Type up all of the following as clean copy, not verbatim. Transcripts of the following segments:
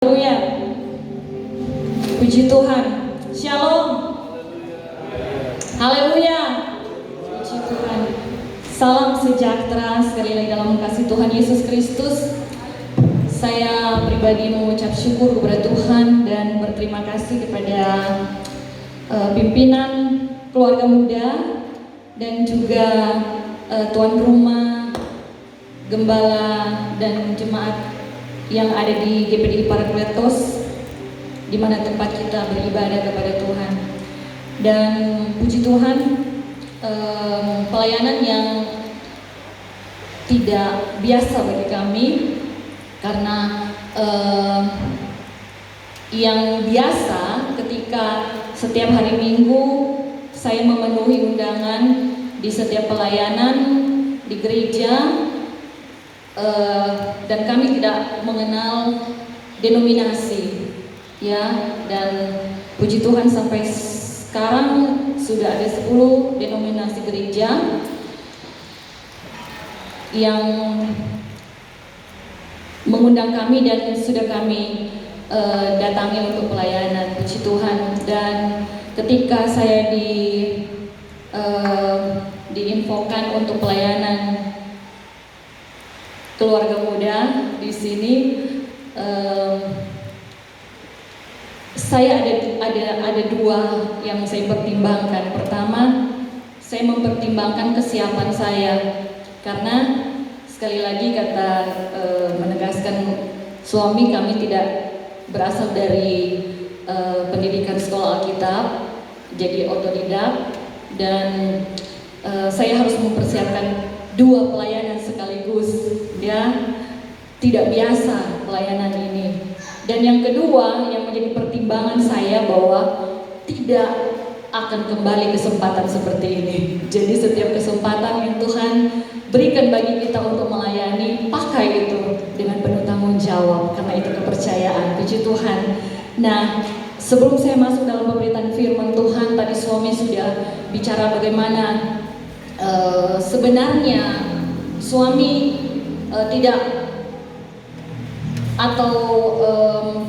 Haleluya. Puji Tuhan. Shalom. Haleluya. Puji Tuhan. Salam sejahtera sekali lagi dalam kasih Tuhan Yesus Kristus. Saya pribadi mengucap syukur kepada Tuhan dan berterima kasih kepada pimpinan keluarga muda dan juga tuan rumah, gembala dan jemaat yang ada di GPDI Parakletos, di mana tempat kita beribadah kepada Tuhan. Dan puji Tuhan, pelayanan yang tidak biasa bagi kami, karena yang biasa ketika setiap hari Minggu saya memenuhi undangan di setiap pelayanan di gereja, dan kami tidak mengenal denominasi, ya. Dan puji Tuhan sampai sekarang sudah ada 10 denominasi gereja yang mengundang kami dan sudah kami datangi untuk pelayanan. Puji Tuhan. Dan ketika saya diinfokan untuk pelayanan keluarga muda di sini, saya ada dua yang saya pertimbangkan. Pertama, saya mempertimbangkan kesiapan saya, karena sekali lagi kata menegaskan suami kami tidak berasal dari pendidikan sekolah Alkitab, jadi otodidak, dan saya harus mempersiapkan dua pelayanan sekaligus, ya. Tidak biasa pelayanan ini. Dan yang kedua yang menjadi pertimbangan saya bahwa tidak akan kembali kesempatan seperti ini. Jadi setiap kesempatan yang Tuhan berikan bagi kita untuk melayani, pakai itu dengan penuh tanggung jawab, karena itu kepercayaan. Puji Tuhan. Nah, sebelum saya masuk dalam pemberitaan firman Tuhan, tadi suami sudah bicara bagaimana sebenarnya suami tidak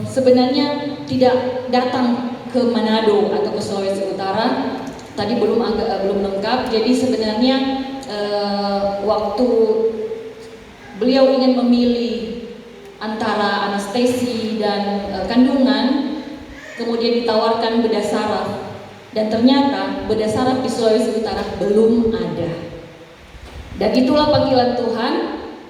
sebenarnya tidak datang ke Manado atau ke Sulawesi Utara. Tadi belum lengkap. Jadi sebenarnya waktu beliau ingin memilih antara anestesi dan kandungan, kemudian ditawarkan bedah saraf, dan ternyata bedah saraf di Sulawesi Utara belum ada. Dan itulah panggilan Tuhan,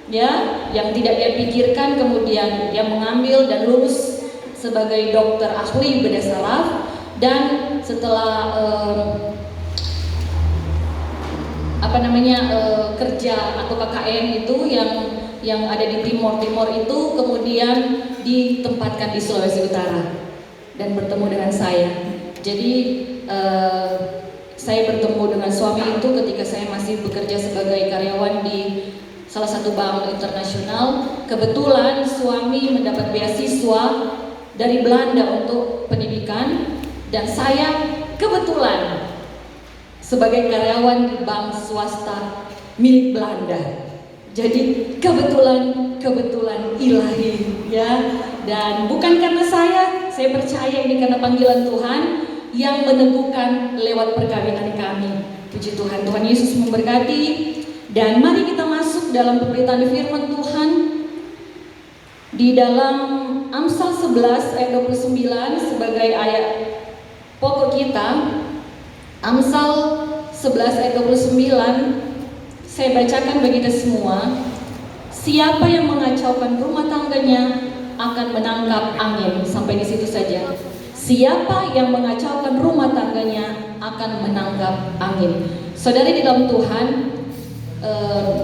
ya, yang tidak dia pikirkan. Kemudian dia mengambil dan lulus sebagai dokter ahli bedah saraf, dan setelah kerja atau KKN itu yang ada di Timor itu, kemudian ditempatkan di Sulawesi Utara dan bertemu dengan saya. Jadi saya bertemu dengan suami itu ketika saya masih bekerja sebagai karyawan di salah satu bank internasional. Kebetulan suami mendapat beasiswa dari Belanda untuk pendidikan, dan saya kebetulan sebagai karyawan di bank swasta milik Belanda. Jadi kebetulan ilahi, ya. Dan bukan karena saya percaya ini karena panggilan Tuhan yang meneguhkan lewat perkawinan kami. Puji Tuhan. Tuhan Yesus memberkati. Dan mari kita masuk dalam pemberitaan firman Tuhan di dalam Amsal 11 ayat 29 sebagai ayat pokok kita. Amsal 11 ayat 29, saya bacakan bagi kita semua. Siapa yang mengacaukan rumah tangganya akan menangkap angin. Sampai di situ saja. Siapa yang mengacaukan rumah tangganya akan menangkap angin. Saudari di dalam Tuhan,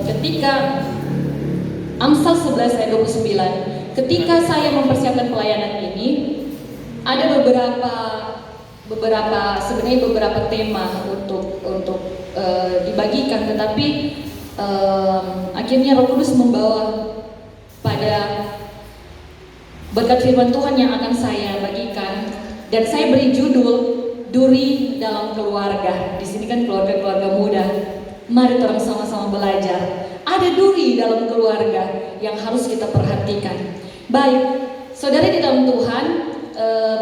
ketika Amsal 11 ayat 29, ketika saya mempersiapkan pelayanan ini, ada sebenarnya beberapa tema untuk dibagikan, tetapi akhirnya Roh Kudus membawa pada berkat firman Tuhan yang akan saya bagikan, dan saya beri judul Duri dalam Keluarga. Di sini kan keluarga muda. Mari orang sama-sama belajar. Ada duri dalam keluarga yang harus kita perhatikan. Baik, Saudara di dalam Tuhan,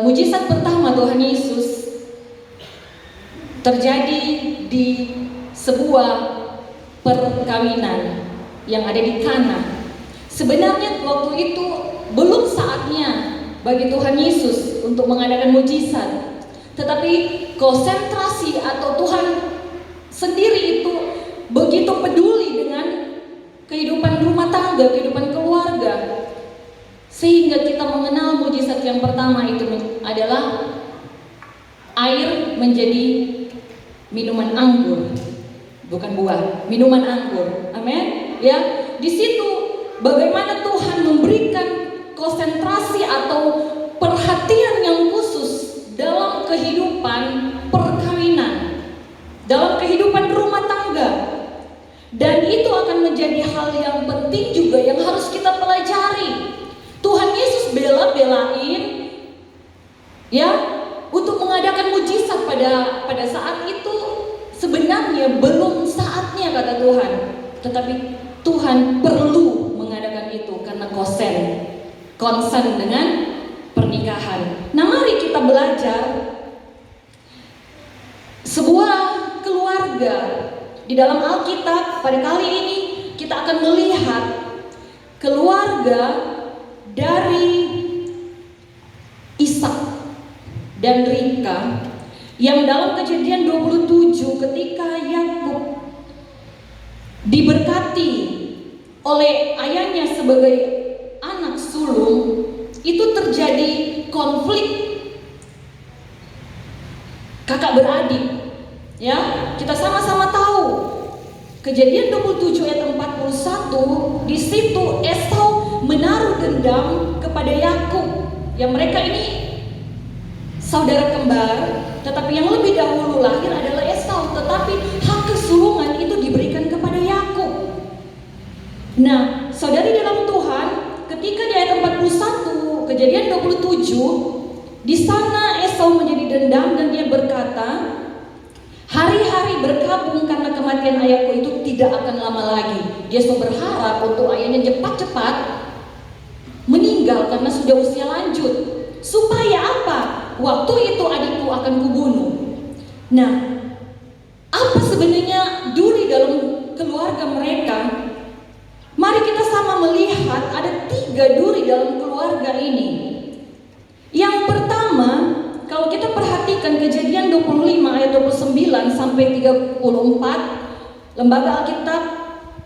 mujizat pertama Tuhan Yesus terjadi di sebuah perkawinan yang ada di Kana. Sebenarnya waktu itu belum saatnya bagi Tuhan Yesus untuk mengadakan mujizat, tetapi konsentrasi atau Tuhan sendiri itu begitu peduli dengan kehidupan rumah tangga, kehidupan keluarga, sehingga kita mengenal mujizat yang pertama itu adalah air menjadi minuman anggur, bukan buah, minuman anggur. Amin. Ya, di situ bagaimana Tuhan memberikan konsentrasi atau perhatian yang khusus dalam kehidupan perkawinan, dalam kehidupan rumah tangga. Dan itu akan menjadi hal yang penting juga yang harus kita pelajari. Tuhan Yesus bela-belain ya untuk mengadakan mujizat pada saat itu. Sebenarnya belum saatnya kata Tuhan, tetapi Tuhan perlu mengadakan itu karena konsen dengan pernikahan. Nah, mari kita belajar sebuah keluarga. Di dalam Alkitab pada kali ini kita akan melihat keluarga dari Ishak dan Ribka yang dalam Kejadian 27 ketika Yakub diberkati oleh ayahnya sebagai anak sulung, itu terjadi konflik kakak beradik. Ya, kita sama-sama tahu Kejadian 27 ayat 41, di situ Esau menaruh dendam kepada Yakub. Yang mereka ini saudara kembar, tetapi yang lebih dahulu lahir adalah Esau, tetapi hak kesulungan itu diberikan kepada Yakub. Nah, saudari dalam Tuhan, ketika di ayat 41 Kejadian 27, di sana Esau menjadi dendam dan dia berkata, hari-hari berkabung karena kematian ayahku itu tidak akan lama lagi. Dia so berharap untuk ayahnya cepat-cepat meninggal karena sudah usia lanjut. Supaya apa? Waktu itu adikku akan kubunuh. Nah, apa sebenarnya duri dalam keluarga mereka? Mari kita sama melihat ada 3 duri dalam keluarga ini. Yang pertama, kalau kita perhatikan Kejadian 25 ayat 29 sampai 34, Lembaga Alkitab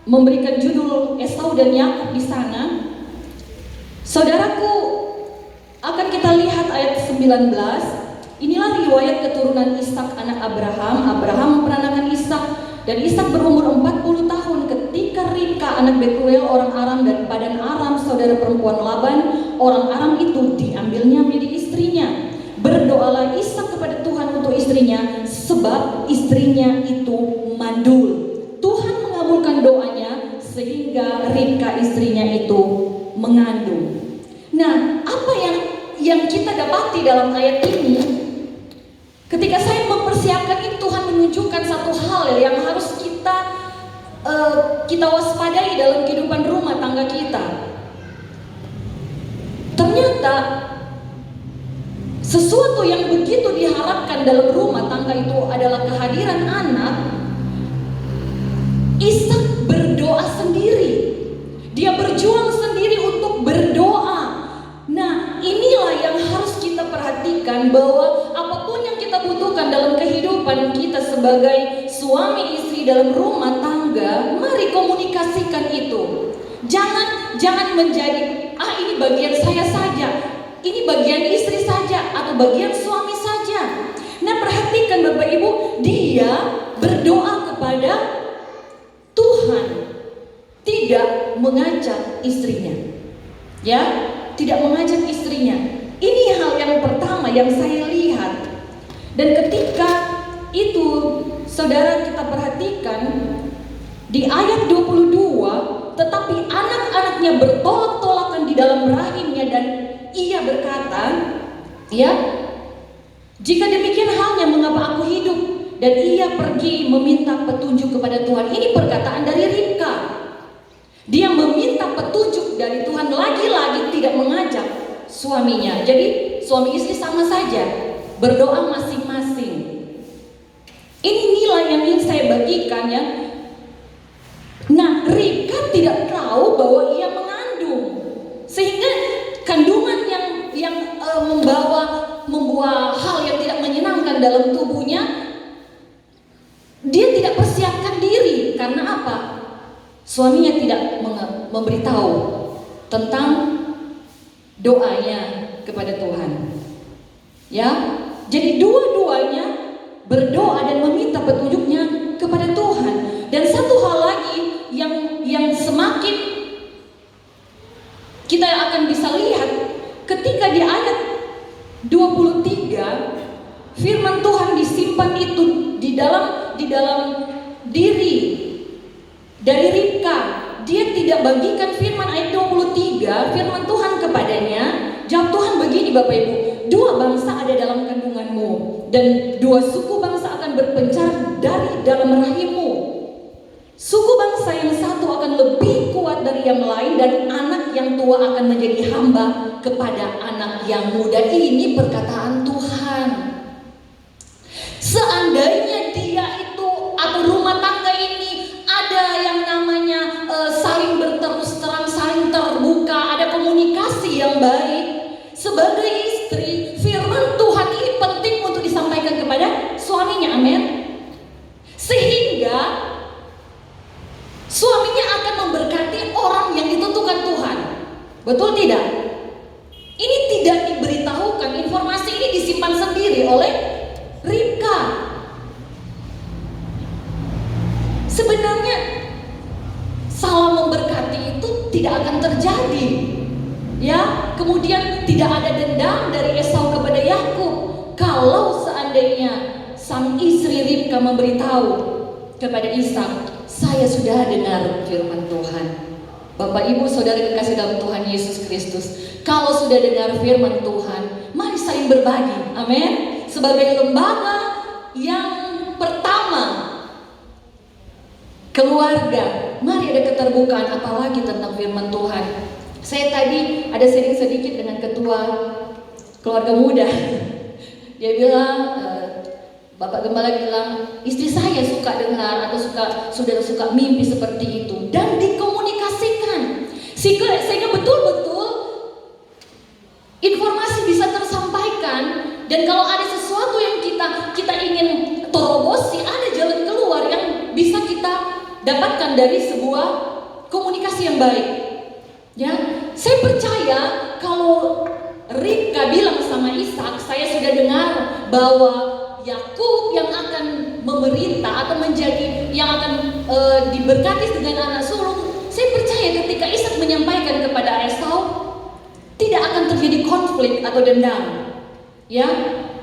memberikan judul Esau dan Yakub di sana. Saudaraku, akan kita lihat ayat 19. Inilah riwayat keturunan Ishak anak Abraham. Abraham memperanakan Ishak dan Ishak berumur 40 tahun ketika Ribka anak Betuel orang Aram dan Padan Aram saudara perempuan Laban orang Aram itu diambilnya menjadi istrinya. Berdoalah Ishak kepada Tuhan untuk istrinya sebab istrinya itu mandul. Tuhan mengabulkan doanya sehingga Ribka istrinya itu mengandung. Nah, apa yang kita dapati dalam ayat ini? Ketika saya mempersiapkan ini, Tuhan menunjukkan satu hal yang harus kita waspadai dalam kehidupan rumah tangga kita. Ternyata sesuatu yang begitu diharapkan dalam rumah tangga itu adalah kehadiran anak. Ishak berdoa sendiri. Dia berjuang sendiri untuk berdoa. Nah, inilah yang harus kita perhatikan, bahwa apapun yang kita butuhkan dalam kehidupan kita sebagai suami istri dalam rumah tangga, mari komunikasikan itu. Jangan menjadi ini bagian saya saja, ini bagian istri saja, atau bagian suami saja. Nah, perhatikan Bapak Ibu, dia berdoa kepada Tuhan, tidak mengajak istrinya. Ya, tidak mengajak istrinya. Ini hal yang pertama yang saya lihat. Dan ketika itu, saudara, kita perhatikan di ayat 22, tetapi anak-anaknya bertolak-tolakan di dalam rahimnya dan ia berkata, ya, jika demikian halnya mengapa aku hidup? Dan ia pergi meminta petunjuk kepada Tuhan. Ini perkataan dari Ribka. Dia meminta petunjuk dari Tuhan, lagi-lagi tidak mengajak. suaminya. Jadi suami istri sama saja, berdoa masing-masing. Ini nilai yang ingin saya bagikan ya. Nah, Ribka tidak tahu bahwa ia mengandung, sehingga kandungan yang membawa hal yang tidak menyenangkan dalam tubuhnya, dia tidak persiapkan diri. Karena apa? Suaminya tidak memberitahu tentang doanya kepada Tuhan. Ya, jadi dua-duanya berdoa dan meminta petunjuknya kepada Tuhan. Dan satu hal lagi yang semakin kita akan bisa lihat ketika di ayat 23, firman Tuhan disimpan itu di dalam diri dari Ribka. Dia tidak bagikan firman ayat 23, firman Tuhan kepadanya. Jawab Tuhan begini, Bapak Ibu, 2 bangsa ada dalam kandunganmu, dan 2 suku bangsa akan berpencar dari dalam rahimmu. Suku bangsa yang satu akan lebih kuat dari yang lain, dan anak yang tua akan menjadi hamba kepada anak yang muda. Ini perkataan Tuhan. Seandainya dia itu atau rumah tangga ini ada yang namanya saling berterus terang, saling terbuka, ada komunikasi yang baik. Sebagai istri, firman Tuhan ini penting untuk disampaikan kepada suaminya, amin. Sehingga suaminya akan memberkati orang yang ditentukan Tuhan. Betul tidak? Ini tidak diberitahukan, informasi ini disimpan sendiri oleh Ribka. Sebenarnya salah memberkati itu tidak akan terjadi. Ya, kemudian tidak ada dendam dari Esau kepada Yakub kalau seandainya sang istri Ribka memberitahu kepada Ishak, saya sudah dengar firman Tuhan. Bapak Ibu Saudara kekasih dalam Tuhan Yesus Kristus, kalau sudah dengar firman Tuhan, mari saling berbagi, amin. Sebagai lembaga yang pertama, keluarga, mari ada keterbukaan apalagi tentang firman Tuhan. Saya tadi ada sharing sedikit dengan ketua keluarga muda. Dia bilang, Bapak Gembala bilang, istri saya suka dengar atau sudah suka mimpi seperti itu, dan dikomunikasikan sehingga betul-betul informasi bisa tersampaikan. Dan kalau ada sesuatu yang kita ingin terobosi, ada jalan keluar yang bisa kita dapatkan dari sebuah komunikasi yang baik. Ya, saya percaya kalau Ribka bilang sama Ishak, saya sudah dengar bahwa Yakub yang akan memerintah atau menjadi yang akan diberkati dengan anak sulung. Saya percaya ketika Ishak menyampaikan kepada Esau, tidak akan terjadi konflik atau dendam. Ya,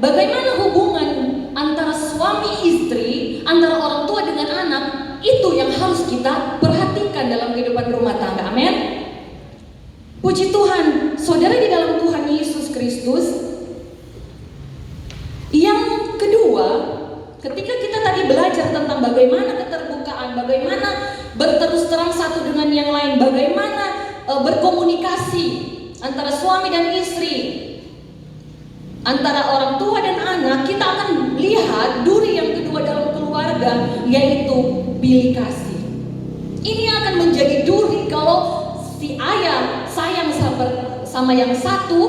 bagaimana hubungan antara suami istri, antara orang tua dengan anak, itu yang harus kita perhatikan dalam kehidupan rumah tangga. Amin. Puji Tuhan, saudara di dalam Tuhan Yesus Kristus. Yang kedua, ketika kita tadi belajar tentang bagaimana keterbukaan, bagaimana berterus terang satu dengan yang lain, bagaimana berkomunikasi antara suami dan istri, antara orang tua dan anak, kita akan lihat duri yang kedua dalam keluarga, yaitu bilik kasih. Ini akan menjadi duri kalau si ayah sayang sama yang satu,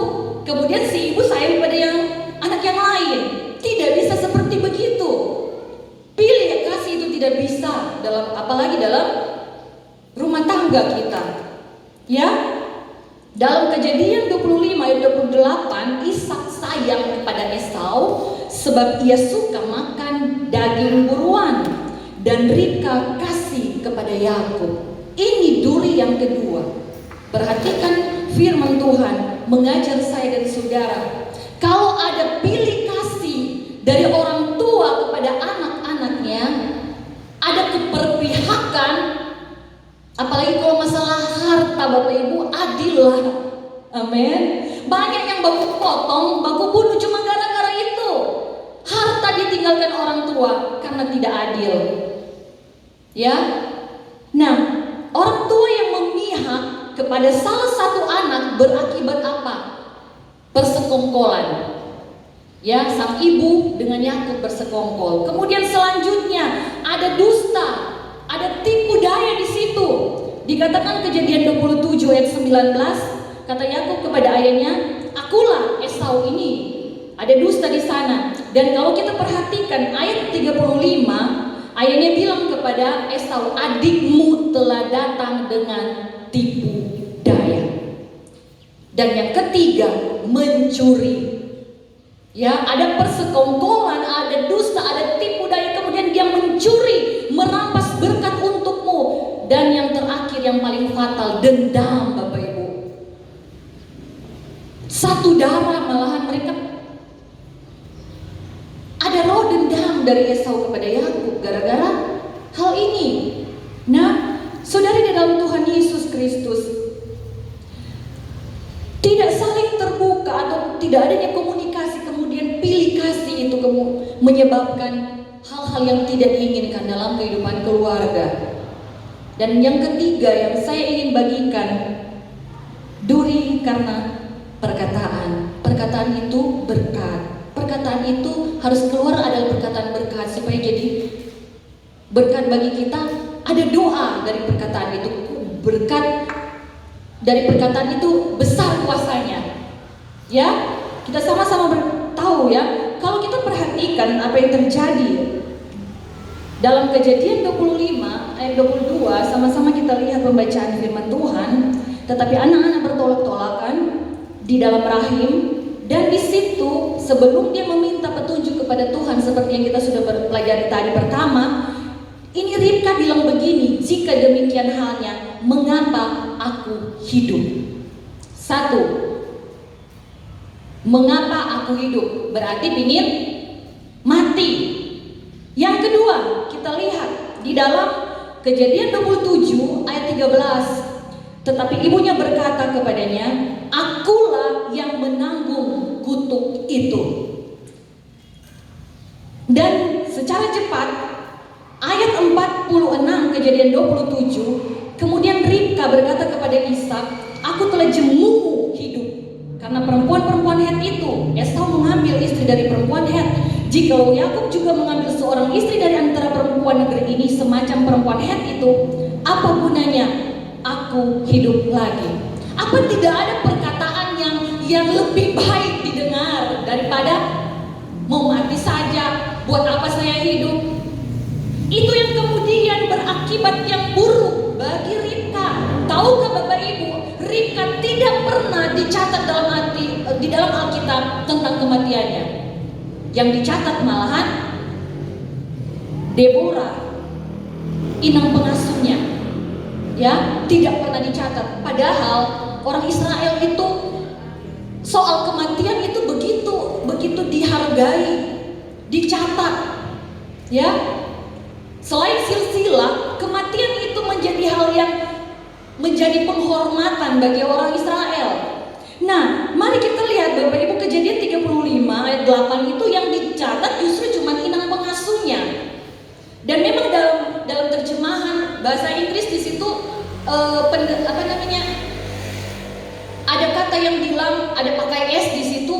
kemudian si ibu sayang pada yang anak yang lain. Tidak bisa seperti begitu. Pilih kasih itu tidak bisa apalagi dalam rumah tangga kita. Ya. Dalam Kejadian 25 ayat 28, Ishak sayang kepada Esau sebab ia suka makan daging buruan, dan Ribka kasih kepada Yakub. Ini duri yang kedua. Perhatikan firman Tuhan mengajar saya dan saudara. Kalau ada pilih kasih dari orang tua kepada anak-anaknya, ada keberpihakan, apalagi kalau masalah harta, Bapak Ibu, adillah. Amin. Banyak yang baku potong, baku bunuh cuma gara-gara itu. Harta ditinggalkan orang tua karena tidak adil. Ya. Nah, orang tua yang memihak kepada salah satu anak berakibat apa? persekongkolan. Ya, sang ibu dengan Yakub bersekongkol. Kemudian selanjutnya ada dusta, ada tipu daya di situ. Dikatakan Kejadian 27 ayat 19, kata Yakub kepada ayahnya, "Akulah Esau ini." Ada dusta di sana. Dan kalau kita perhatikan ayat 35, ayahnya bilang kepada Esau, "Adikmu telah datang dengan tipu daya." Dan yang ketiga, mencuri. Ya, ada persekongkolan, ada dusta, ada tipu daya, kemudian dia mencuri, merampas berkat untukmu. Dan yang terakhir, yang paling fatal, dendam, Bapak Ibu. Satu darah, malahan mereka ada roh dendam dari Esau kepada Yakub gara-gara hal ini. Nah, saudara di dalam Tuhan Yesus Kristus, tidak saling terbuka atau tidak adanya komunikasi, kemudian pilih kasih itu menyebabkan hal-hal yang tidak diinginkan dalam kehidupan keluarga. Dan yang ketiga yang saya ingin bagikan, duri karena perkataan. Perkataan itu berkat. Perkataan itu harus keluar adalah perkataan berkat supaya jadi berkat bagi kita. Ada doa dari perkataan itu, berkat dari perkataan itu besar kuasanya. Ya, kita sama-sama tahu ya. Kalau kita perhatikan apa yang terjadi dalam Kejadian 25 ayat 22, sama-sama kita lihat pembacaan firman Tuhan. Tetapi anak-anak bertolak-tolakan di dalam rahim, dan di situ sebelum dia meminta petunjuk kepada Tuhan seperti yang kita sudah pelajari tadi pertama, ini Ribka bilang begini, "Jika demikian halnya, mengapa aku hidup?" Satu, mengapa aku hidup? Berarti ingin mati. Yang kedua, kita lihat di dalam Kejadian 27 ayat 13. Tetapi ibunya berkata kepadanya, "Akulah yang menanggung kutuk itu." Dan secara cepat ayat 46 Kejadian 27, kemudian Ribka berkata kepada Ishak, "Aku telah jemu hidup." Karena perempuan-perempuan Het itu, Esau mengambil istri dari perempuan Het. Jikalau Yakub juga mengambil seorang istri dari antara perempuan negeri ini semacam perempuan Het itu, apa gunanya aku hidup lagi? Apa tidak ada perkataan yang lebih baik didengar daripada mau mati saja, buat apa saya hidup? Itu yang kemudian berakibat yang buruk bagi Ribka. Tahukah Bapak Ibu, Ribka tidak pernah dicatat di dalam Alkitab tentang kematiannya. Yang dicatat malahan Deborah, inang pengasuhnya. Ya, tidak pernah dicatat. Padahal orang Israel itu soal kematian itu begitu dihargai, dicatat. Ya, selain silsilah, kematian itu menjadi hal yang menjadi penghormatan bagi orang Israel. Nah, mari kita lihat Bapak Ibu, Kejadian 35 ayat 8 itu yang dicatat justru cuma inang pengasuhnya. Dan memang dalam terjemahan bahasa Inggris di situ ada kata yang bilang ada pakai S di situ.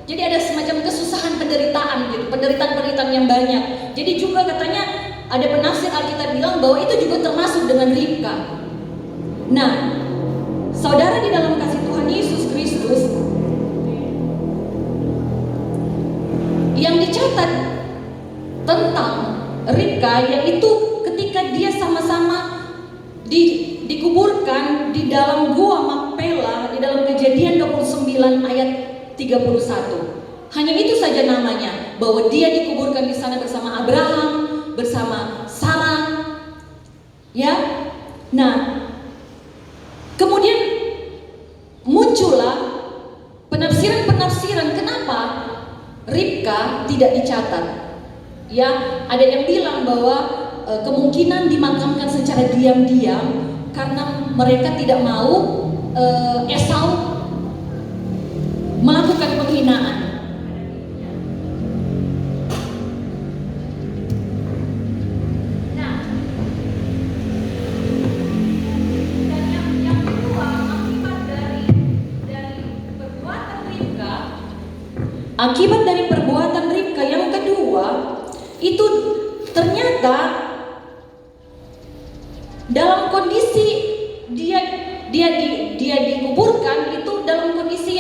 Jadi ada semacam kesusahan penderitaan gitu, penderitaan yang banyak. Jadi juga katanya ada penafsir Alkitab bilang bahwa itu juga termasuk dengan Ribka. Nah, saudara di dalam kasih Tuhan Yesus Kristus, yang dicatat tentang Ribka yaitu ketika dia sama-sama dikuburkan di dalam gua Makpela di dalam Kejadian 29 ayat 31. Hanya itu saja namanya, bahwa dia dikuburkan di sana bersama Abraham, bersama Sarah. Ya. Nah, kemudian muncullah penafsiran-penafsiran kenapa Ribka tidak dicatat. Ya, ada yang bilang bahwa kemungkinan dimakamkan secara diam-diam karena mereka tidak mau Esau melakukan penghinaan. Nah, dan yang kedua, akibat dari perbuatan Ribka Akibat dari perbuatan Ribka yang kedua, itu ternyata dalam kondisi dia dikuburkan itu dalam kondisi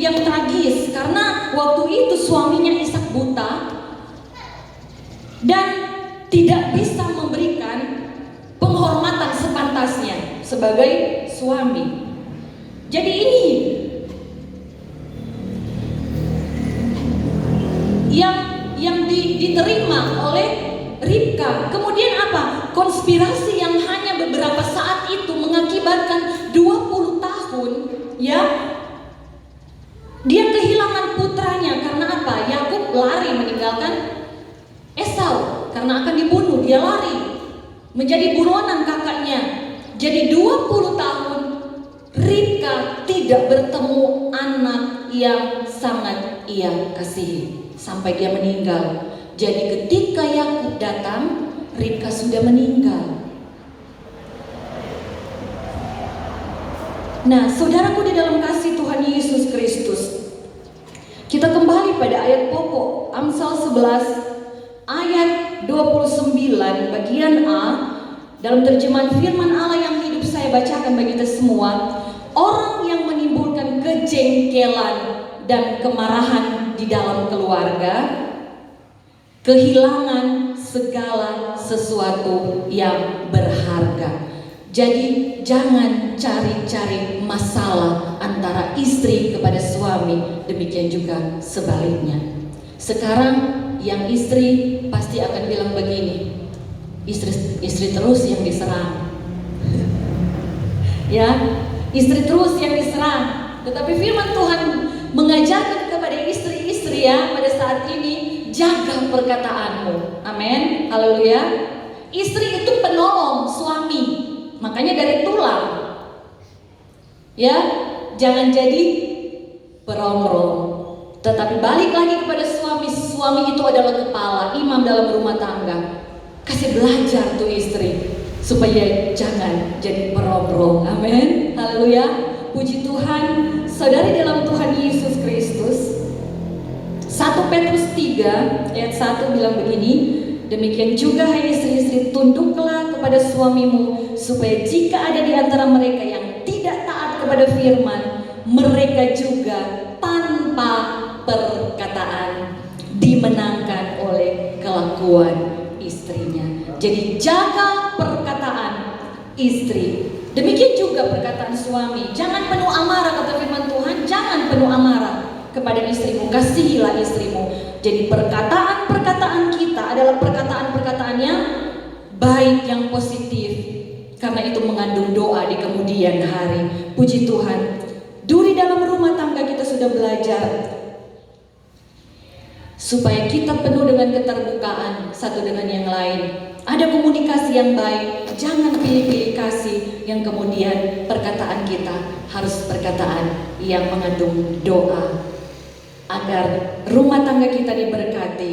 yang tragis, karena waktu itu suaminya Ishak buta dan tidak bisa memberikan penghormatan sepantasnya sebagai suami. Jadi ini yang diterima oleh Ribka. Kemudian apa? Konspirasi yang hanya beberapa saat itu mengakibatkan 20 tahun, ya. Dia kehilangan putranya karena apa? Yakub lari meninggalkan Esau karena akan dibunuh. Dia lari menjadi buronan kakaknya. Jadi 20 tahun Ribka tidak bertemu anak yang sangat ia kasihi sampai dia meninggal. Jadi ketika Yakub datang, Ribka sudah meninggal. Nah, saudaraku di dalam kasih Tuhan Yesus Kristus, kita kembali pada ayat pokok Amsal 11 ayat 29 bagian A. Dalam terjemahan firman Allah yang hidup saya bacakan bagi kita semua. Orang yang menimbulkan kejengkelan dan kemarahan di dalam keluarga kehilangan segala sesuatu yang berharga. Jadi jangan cari-cari masalah antara istri kepada suami, demikian juga sebaliknya. Sekarang yang istri pasti akan bilang begini, istri terus yang diserang. Ya, istri terus yang diserang. Tetapi firman Tuhan mengajarkan kepada istri-istri ya pada saat ini, jaga perkataanmu. Amin. Haleluya. Istri itu penolong suami. Makanya dari tulang. Ya, jangan jadi perongrong. Tetapi balik lagi kepada suami. Suami itu adalah kepala, imam dalam rumah tangga. Kasih belajar tuh istri supaya jangan jadi perongrong. Amin. Haleluya. Puji Tuhan. Saudari dalam Tuhan Yesus Kristus, 1 Petrus 3 ayat 1 bilang begini, demikian juga hai istri-istri, tunduklah kepada suamimu, supaya jika ada di antara mereka yang tidak taat kepada firman, mereka juga tanpa perkataan dimenangkan oleh kelakuan istrinya. Jadi jaga perkataan istri. Demikian juga perkataan suami. Jangan penuh amarah, kata firman Tuhan. Jangan penuh amarah kepada istrimu. Kasihilah istrimu. Jadi perkataan-perkataan kita adalah perkataan-perkataan yang baik, yang positif. Karena itu mengandung doa di kemudian hari. Puji Tuhan. Duri dalam rumah tangga kita sudah belajar supaya kita penuh dengan keterbukaan satu dengan yang lain. Ada komunikasi yang baik, jangan pilih-pilih kasih yang kemudian perkataan kita harus perkataan yang mengandung doa agar rumah tangga kita diberkati,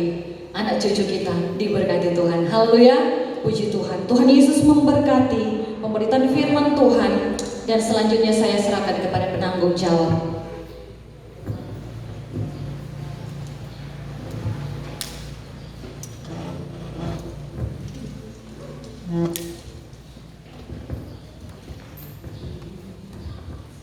anak cucu kita diberkati Tuhan. Haleluya, puji Tuhan. Tuhan Yesus memberkati pemberitaan firman Tuhan, dan selanjutnya saya serahkan kepada penanggung jawab.